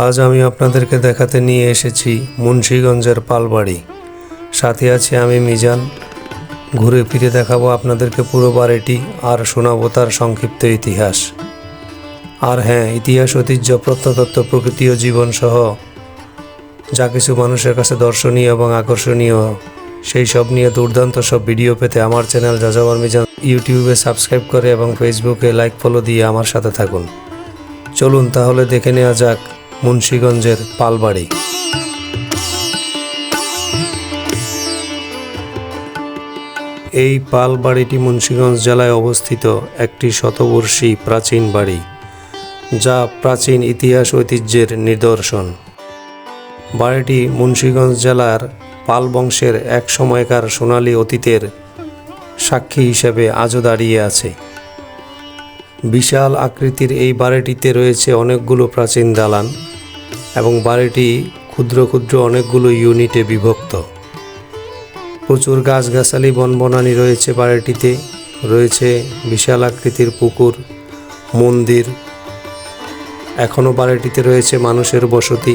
আজ আমি আপনাদেরকে দেখাতে নিয়ে এসেছি মুন্সিগঞ্জের পালবাড়ি। সাথে আছি আমি মিজান। ঘুরে ফিরে দেখাবো আপনাদেরকে পুরো বাড়িটি আর শোনাবো তার সংক্ষিপ্ত ইতিহাস। আর হ্যাঁ, ইতিহাস, ঐতিহ্য, প্রত্নতত্ত্ব, প্রকৃতি ও জীবন সহ যা কিছু মানুষের কাছে দর্শনীয় এবং আকর্ষণীয়, সেই সব নিয়ে দুর্দান্ত সব ভিডিও পেতে আমার চ্যানেল যাযাবর মিজান ইউটিউবে সাবস্ক্রাইব করে এবং ফেসবুকে লাইক ফলো দিয়ে আমার সাথে থাকুন। চলুন তাহলে দেখে নেওয়া যাক মুন্সিগঞ্জের পালবাড়ি। এই পালবাড়িটি মুন্সিগঞ্জ জেলায় অবস্থিত একটি শতবর্ষী প্রাচীন বাড়ি, যা প্রাচীন ইতিহাস ঐতিহ্যের নিদর্শন। বাড়িটি মুন্সিগঞ্জ জেলার পাল বংশের এক সময়কার সোনালী অতীতের সাক্ষী হিসেবে আজও দাঁড়িয়ে আছে। বিশাল আকৃতির এই বাড়িটিতে রয়েছে অনেকগুলো প্রাচীন দালান এবং বাড়িটি ক্ষুদ্র ক্ষুদ্র অনেকগুলো ইউনিটে বিভক্ত। প্রচুর গাছগাছালি, বনবনানি রয়েছে বাড়িটিতে। রয়েছে বিশাল আকৃতির পুকুর, মন্দির। এখনও বাড়িটিতে রয়েছে মানুষের বসতি।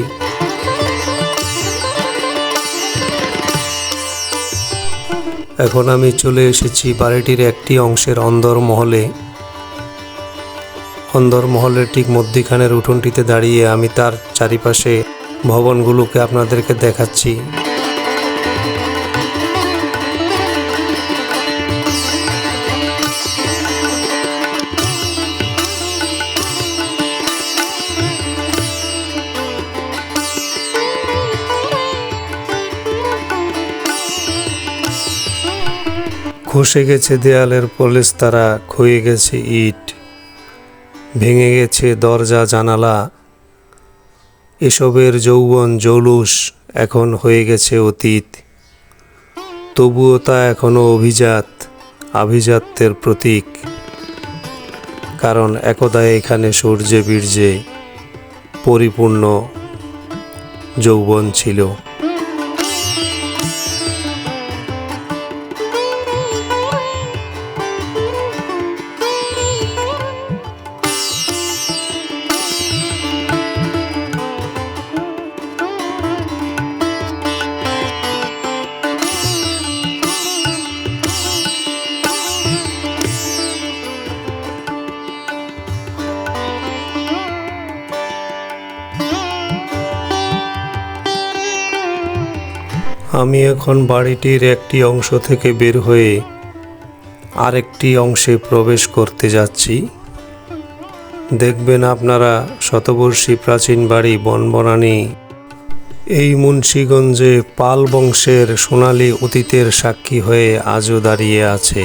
এখন আমি চলে এসেছি বাড়িটির একটি অংশের অন্দরমহলে। অন্দরমহলের ঠিক মধ্যিখানের উঠোনটিতে দাঁড়িয়ে আমি তার চারিপাশে ভবনগুলোকে আপনাদেরকে দেখাচ্ছি। খসে গেছে দেয়ালের পলেস্তারা, ক্ষয়ে গেছে ইট, ভেঙে গেছে দরজা জানালা। এসবের যৌবন জৌলুস এখন হয়ে গেছে অতীত। তবুও তা এখনও আভিজাত্যের প্রতীক, কারণ একদা এখানে সূর্যে বীর্যে পরিপূর্ণ যৌবন ছিল। আমি এখন বাড়িটির একটি অংশ থেকে বের হয়ে আরেকটি অংশে প্রবেশ করতে যাচ্ছি। দেখবেন আপনারা শতবর্ষী প্রাচীন বাড়ি, বনবনানী। এই মুন্সিগঞ্জে পাল বংশের সোনালী অতীতের সাক্ষী হয়ে আজও দাঁড়িয়ে আছে।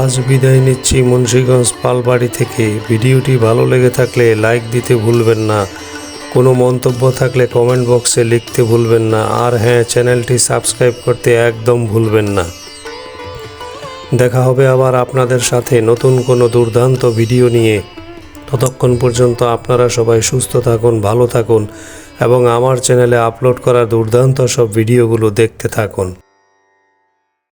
আজ বিদায় নিচ্ছি মুন্সিগঞ্জ পালবাড়ি থেকে। ভিডিওটি ভালো লেগে থাকলে লাইক দিতে ভুলবেন না। কোনো মন্তব্য থাকলে কমেন্ট বক্সে লিখতে ভুলবেন না। আর হ্যাঁ, চ্যানেলটি সাবস্ক্রাইব করতে একদম ভুলবেন না। দেখা হবে আবার আপনাদের সাথে নতুন কোনো দুর্দান্ত ভিডিও নিয়ে। ততক্ষণ পর্যন্ত আপনারা সবাই সুস্থ থাকুন, ভালো থাকুন এবং আমার চ্যানেলে আপলোড করা দুর্দান্ত সব ভিডিওগুলো দেখতে থাকুন।